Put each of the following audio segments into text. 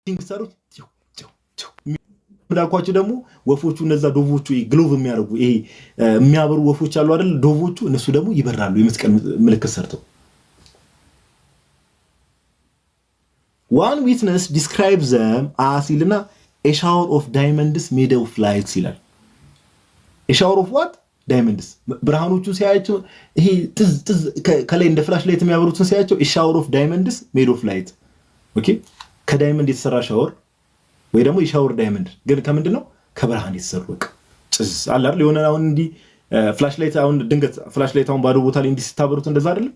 ሲንክሰሩት እንዳልኳችሁ ደግሞ ወፎቹ እነዛ ዶቮቹ ግሎቭ የሚያደርጉ ይሄ የሚያበሩ ወፎች አሉ አይደል? ዶቮቹ እነሱ ደግሞ ይበራሉ የመስቀል ምልክት ሰርተው። One witness describes them as ይልና a shower of diamonds made of lights ይላል። a shower of what? diamonds ብርሃኖቹ ሲያያቸው ይሄ ጥዝ ከላይ እንደ ፍላሽ ላይት የሚያበሩትን ሲያያቸው a shower of diamonds made of light ኦኬ። ከዳይመንድ የተሰራ ሻወር ወይ ደግሞ የሻወር ዳይመንድ ግን ከምንድነው? ከብርሃን የተሰሩ በቃ ጭዝ አለ አይደል? የሆነ አሁን እንዲ ፍላሽ ላይት አሁን ድንገት ፍላሽ ላይት አሁን ባዶ ቦታ ላይ እንዲ ሲታበሩት እንደዛ አይደል?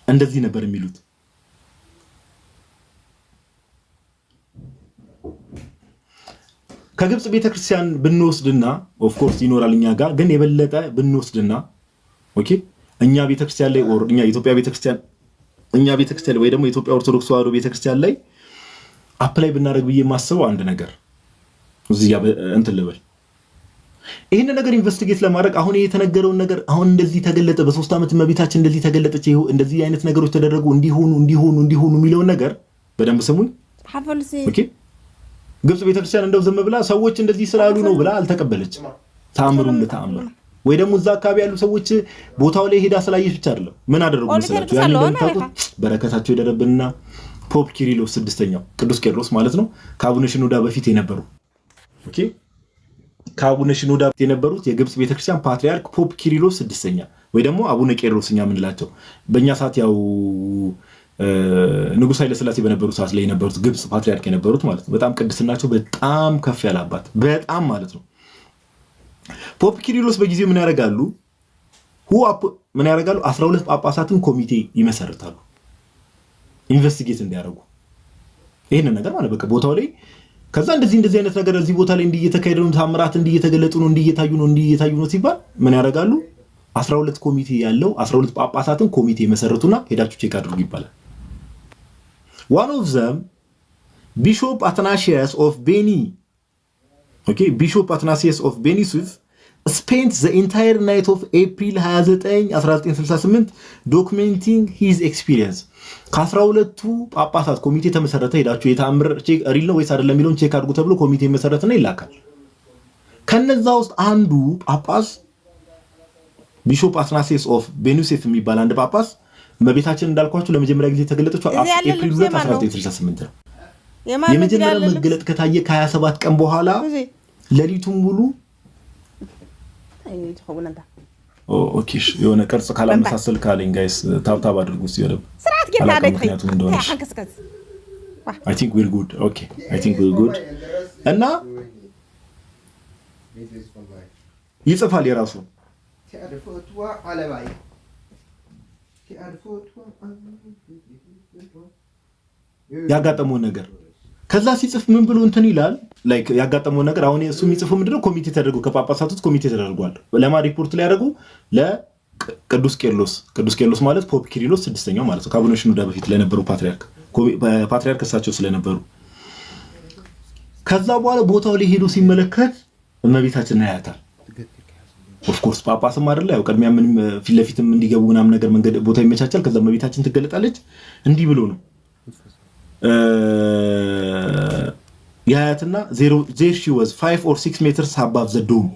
እንደዚህ ነበር የሚሉት። ከግብጽ ቤተክርስቲያን ብንወስድና ኦፍ ኮርስ ይኖራል እኛ ጋር ግን የበለጠ ብንወስድና ኦኬ እኛ ቤተክርስቲያን ላይ ኦር እኛ ኢትዮጵያ ቤተክርስቲያን ወይ ደግሞ ኢትዮጵያ ኦርቶዶክስ ተዋሕዶ ቤተክርስቲያን ላይ አፕላይ ብናደርግ ብዬ የማስበው አንድ ነገር እዚህ ጋር እንትን ልበል። ይሄን ነገር ኢንቨስቲጌት ለማድረግ አሁን የተነገረውን ነገር አሁን እንደዚህ ተገለጠ፣ በ3 ዓመት መቤታችን እንደዚህ ተገለጠች፣ እንደዚህ አይነት ነገሮች ተደረጉ፣ እንዲሆኑ የሚለውን ነገር በደንብ ስሙኝ። ኦኬ ግብጽ ቤተክርስቲያን እንደው ዝም ብላ ሰዎች እንደዚህ ስላሉ ነው ብላ አልተቀበለችም። ተአምሩን ለተአምር ወይ ደግሞ እዛ አካባቢ ያሉ ሰዎች ቦታው ላይ ሄዳ ስላየች ብቻ አይደለም ምን አደረጉ መሰላችሁ? ያን እንደምታውቁት በረከታቸው ይደረብና ፖፕ ኪሪሎስ ስድስተኛው ቅዱስ ቄርሎስ ማለት ነው ከአቡነ ሽኖዳ በፊት የነበሩ ኦኬ ከአቡነ ሽኖዳ በፊት የነበሩት የግብጽ ቤተክርስቲያን ፓትሪያርክ ፖፕ ኪሪሎስ ስድስተኛ ወይ ደግሞ አቡነ ቄርሎስኛ ምንላቸው በእኛ ሰዓት ያው ንጉስ ኃይለ ሥላሴ በነበሩ ሰዓት ላይ የነበሩት ግብጽ ፓትሪያርክ የነበሩት ማለት ነው። በጣም ቅድስናቸው በጣም ከፍ ያለ አባት በጣም ማለት ነው። ፖፕ ኪሪሎስ በጊዜው ምን ያደርጋሉ? 12 ጳጳሳትን ኮሚቴ ይመሰርታሉ ኢንቨስቲጌት እንዲያደርጉ ይሄን ነገር ማለት በቃ ቦታው ላይ ከዛ እንደዚህ አይነት ነገር እዚህ ቦታ ላይ እንዲየተካሄደ ነው፣ ታምራት እንዲየተገለጡ ነው፣ እንዲየታዩ ነው ሲባል ምን ያደርጋሉ? 12 ኮሚቴ ያለው 12 ጳጳሳትን ኮሚቴ መሰረቱና ሄዳችሁ ቼክ አድርጉ ይባላል። one of them Bishop Athanasius of Beni okay Bishop Athanasius of Beni Suif spent the entire night of April 29 1968 documenting his experience ከ12ቱ ጳጳሳት ኮሚቴ ተመሰረተ። ሄዳችሁ የታምር ቼክ ሪል ነው ወይስ አይደለም የሚለውን ቼክ አድርጉ ተብሎ ኮሚቴ መሰረተና ይላካል። ከነዛ ውስጥ አንዱ ጳጳስ ቢሾፕ አትናሲየስ ኦፍ ቤኑሴፍ የሚባል አንድ ጳጳስ መቤታችን እንዳልኳችሁ ለመጀመሪያ ጊዜ ተገለጠችው ኤፕሪል 1968 ነው። የመጀመሪያ መገለጥ ከታየ ከ27 ቀን በኋላ ለሊቱን ሙሉ ኦኬ የሆነ ቅርጽ ካላመሳሰል ካለኝ ጋይስ ታብታብ አድርጉ ሲወደብ ስርዓት ጌታ አይተኝ I think we're good okay I think we're good እና ይጽፋል የራሱ ያጋጠመው ነገር ከዛ ሲጽፍ ምን ብሎ እንትን ይላል ላይክ ያጋጠመው ነገር አሁን እሱ የሚጽፈው ምንድነው ኮሚቴ ተደርጎ ከጳጳሳቱት ኮሚቴ ተደርጓል ለማ ሪፖርት ላይ ያደርጉ ለቅዱስ ቄርሎስ ማለት ፖፕ ኪሪሎስ ስድስተኛው ማለት ነው ከአቡነ ሽኖዳ በፊት ለነበሩ ፓትሪያርክ እሳቸው ስለነበሩ ከዛ በኋላ ቦታው ላይ ሄዶ ሲመለከት እመቤታችንን ያያታል። ኦፍ ኮርስ ጳጳስም አይደለ ያው ቀድሚያ ምንም ፊት ለፊትም እንዲገቡ ምናምን ነገር መንገድ ቦታ ይመቻቻል። ከዛ እመቤታችን ትገለጣለች እንዲህ ብሎ ነው ያያትና there she was 5 or 6 meters above the dome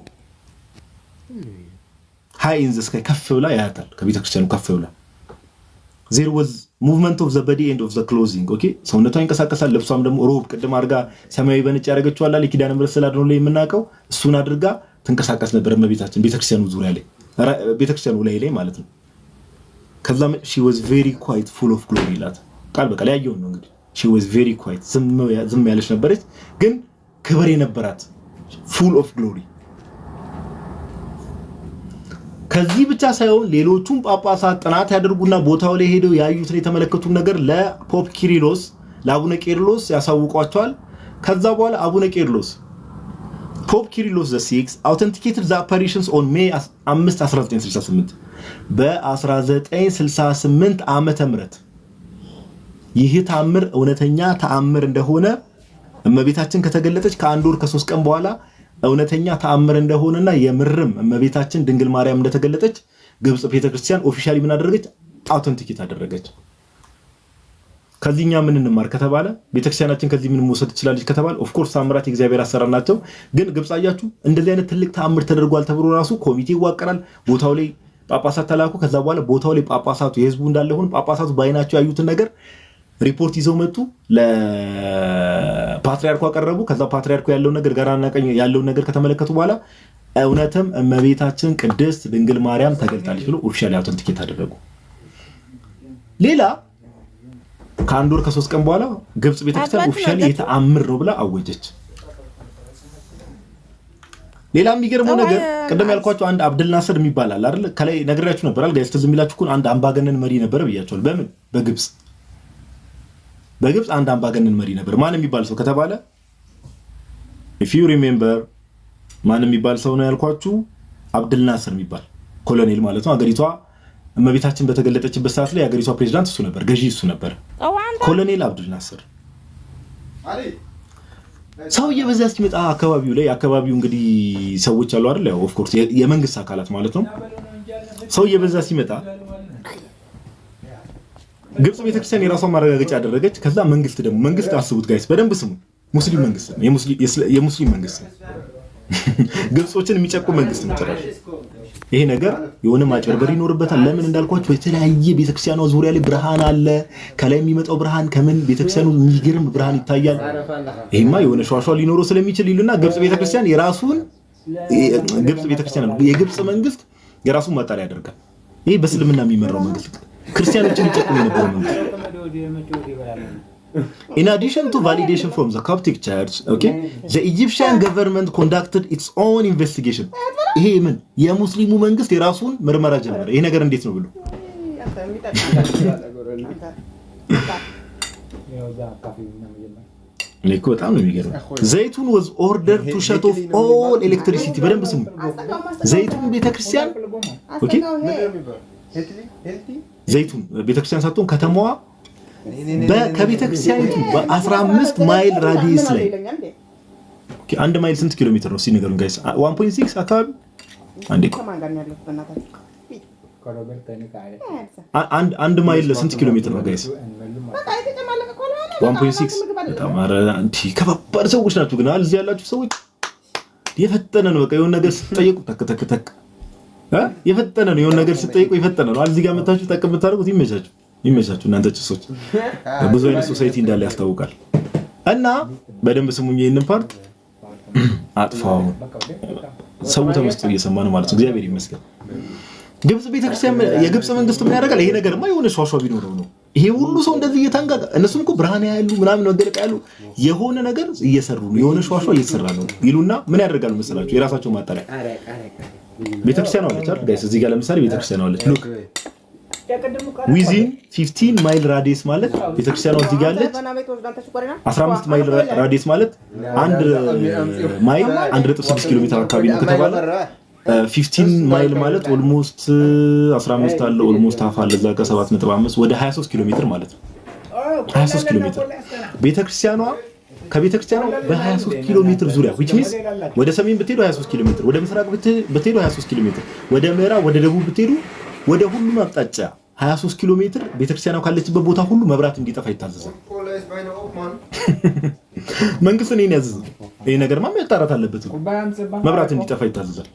high in the sky ከፍ ብላ ያያታል ከቤተክርስቲያኑ ከፍ ብላ there was movement of the body and of the clothing okay ሰውነቷ ይንቀሳቀሳል። ልብሷም ደግሞ ሮብ ቅድም አድርጋ ሰማያዊ በነጭ ያደረገችው አለ ለኪዳነ ምሕረት ስላድነው ላይ የምናውቀው እሱን አድርጋ ትንቀሳቀስ ነበር እመቤታችን ቤተክርስቲያኑ ዙሪያ ላይ ቤተክርስቲያኑ ላይ ማለት ነው። ከዛ she was very quiet full of glory ላት ቃል በቃ ላይ ያየው ነው እንግዲህ she was very quiet ዝም ያለች ነበረች ግን ክብር የነበራት full of glory። ከዚህ ብቻ ሳይሆን ሌሎቹም ጳጳሳት ጥናት ያደርጉና ቦታው ላይ ሄደው ያዩትን የተመለከቱት ነገር ለፖፕ ኪሪሎስ ለአቡነ ቄርሎስ ያሳውቋቸዋል። ከዛ በኋላ አቡነ ቄርሎስ ፖፕ ኪሪሎስ the 6th authenticated the apparitions on May 5 1968 በ1968 ዓመተ ምህረት ይህ ተአምር እውነተኛ ተአምር እንደሆነ እመቤታችን ከተገለጠች ከአንድ ወር ከ3 ቀን በኋላ እውነተኛ ተአምር እንደሆነና የምርም እመቤታችን ድንግል ማርያም እንደተገለጠች ግብጽ ቤተክርስቲያን ኦፊሻሊ ምን አደረገች? አውተንቲኬት አደረገች። ከዚህኛ ምን እንማር ከተባለ ቤተክርስቲያናችን ከዚህ ምን መውሰድ ትችላለች ከተባለ ኦፍ ኮርስ ተአምራት የእግዚአብሔር አሰራር ናቸው። ግን ግብጽ አያችሁ እንደዚህ አይነት ትልቅ ተአምር ተደርጓል ተብሎ ራሱ ኮሚቴ ይዋቀራል። ቦታው ላይ ጳጳሳት ተላኩ። ከዛ በኋላ ቦታው ላይ ጳጳሳቱ የህዝቡ እንዳለ ሆነ ጳጳሳቱ ባይናቸው ያዩትን ነገር ሪፖርት ይዘው መጡ፣ ለፓትሪያርኩ አቀረቡ። ከዛ ፓትሪያርኩ ያለው ነገር ግራና ቀኝ ያለው ነገር ከተመለከቱ በኋላ እውነትም እመቤታችን ቅድስት ድንግል ማርያም ተገልጣለች ብሎ ኦፊሻሊ አውተንቲኬት አደረጉ። ሌላ ከአንድ ወር ከ3 ቀን በኋላ ግብጽ ቤተክርስቲያን ኦፊሻሊ የተአምር ነው ብላ አወጀች። ሌላ የሚገርመው ነገር ቀደም ያልኳችሁ አንድ አብደል ናስር የሚባል አለ አይደል? ከላይ ነግሬያችሁ ነበር አይደል? ጋይስ ትዝ የሚላችሁ እኮ አንድ አምባገነን መሪ ነበር ብያችኋል። በምን በግብጽ አንድ አምባገነን መሪ ነበር። ማን የሚባል ሰው ከተባለ if you remember ማን የሚባል ሰው ነው ያልኳችሁ? አብደል ናስር የሚባል ኮሎኔል ማለት ነው። አገሪቷ እመቤታችን በተገለጠችበት ሰዓት ላይ አገሪቷ ፕሬዝዳንት እሱ ነበር፣ ገዢ እሱ ነበር። ኮሎኔል አብደል ናስር ሰው እየበዛ ሲመጣ አካባቢው እንግዲህ ሰዎች አሉ አይደል? ያው ኦፍ ኮርስ የመንግስት አካላት ማለት ነው። ሰው እየበዛ ሲመጣ ግብጽ ቤተክርስቲያን የራሷን ማረጋገጫ አደረገች። ከዛ መንግስት አስቡት ጋይስ በደንብ ስሙ። ሙስሊም መንግስት ነው፣ የሙስሊም መንግስት ነው። ግብጾችን የሚጨቁ መንግስት ነው ተራሽ። ይሄ ነገር የሆነ ማጭበርበር ይኖርበታል። ለምን እንዳልኳችሁ የተለያየ ቤተክርስቲያኗ ዙሪያ ላይ ብርሃን አለ። ከላይ የሚመጣው ብርሃን ከምን ቤተክርስቲያኑ የሚገርም ብርሃን ይታያል። ይሄማ የሆነ ሸዋሸዋ ሊኖረው ስለሚችል ይሉና ግብጽ ቤተክርስቲያን የግብጽ መንግስት የራሱን ማጣሪያ ያደርጋል። ይሄ በእስልምና የሚመራው መንግስት ክርስቲያኖችን ይጨቁ የነበረው መንግስት። In addition to validation from the Coptic Church, okay, the Egyptian government conducted its own investigation. ይሄ ምን የሙስሊሙ መንግስት የራሱን ምርመራ ጀመረ። ይሄ ነገር እንዴት ነው ብሎ ለኮ በጣም ነው የሚገርመው። ዘይቱን was ordered to shut off all electricity። በደንብ ስሙ። ዘይቱን ቤተክርስቲያን ኦኬ፣ ዘይቱን ቤተክርስቲያን ሳትሆን ከተማዋ ከቤተክርስቲያኒቱ በ15 ማይል ራዲየስ ላይ ኦኬ። 1 ማይል ስንት ኪሎ ሜትር ነው ሲነገሩን ጋይስ? 1.6 አካባቢ አንድ ማይል ስንት ኪሎ ሜትር ነው ጋይስ? 1.6 በጣም አንቲ ከባባድ ሰዎች ናችሁ። ግን እዚህ ያላችሁ ሰዎች የፈጠነ ነው። በቃ የሆነ ነገር ስትጠይቁ ተከተከተክ የፈጠነ ነው። የሆነ ነገር ስትጠይቁ የፈጠነ ነው። እዚህ ጋር መታችሁ ጠቅም ብታደርጉት ይመቻችሁ እናንተ ጭሶች። ብዙ አይነት ሶሳይቲ እንዳለ ያስታውቃል። እና በደንብ ስሙኝ ይሄንን ፓርት አጥፋው። ሰው ተመስጦ እየሰማ ነው ማለት ነው። እግዚአብሔር ይመስገን። ግብጽ ቤተክርስቲያን የግብጽ መንግስት ምን ያደርጋል? ይሄ ነገርማ የሆነ ሸዋሸዋ ቢኖረው ነው ይሄ ሁሉ ሰው እንደዚህ እየታንጋጋ። እነሱም እኮ ብርሃን ያያሉ ምናምን ወገለቀ ያሉ የሆነ ነገር እየሰሩ ነው፣ የሆነ ሸዋሸዋ እየሰራ ነው ይሉና ምን ያደርጋሉ መሰላችሁ? የራሳቸው ማጣሪያ ቤተክርስቲያን አለች አይደል ጋይስ? እዚህ ጋር ለምሳሌ ቤተክርስቲያን አለች። ሉክ ዊዚን 15 ማይል ራዲየስ ማለት ቤተክርስቲያኗ እዚህ ጋር አለች። 15 ማይል ራዲየስ ማለት 1 ማይል 1.6 ኪሎ ሜትር አካባቢ ነው ከተባለ 15 ማይል ማለት ኦልሞስት 15 አለ ኦልሞስት አፋ አለ እዛ ጋር 7.5 ወደ 23 ኪሎ ሜትር ማለት ነው። 23 ኪሎ ሜትር ቤተክርስቲያኗ ከቤተክርስቲያኗ በ23 ኪሎ ሜትር ዙሪያ which means ወደ ሰሜን ብትሄዱ 23 ኪሎ ሜትር፣ ወደ ምስራቅ ብትሄዱ 23 ኪሎ ሜትር፣ ወደ ምዕራብ ወደ ደቡብ ብትሄዱ ወደ ሁሉም አቅጣጫ 23 ኪሎ ሜትር ቤተክርስቲያኗ ካለችበት ቦታ ሁሉ መብራት እንዲጠፋ ይታዘዛል። መንግስት ነው ያዘዘው። ይሄ ነገርማ መጣራት አለበት። መብራት እንዲጠፋ ይታዘዛል።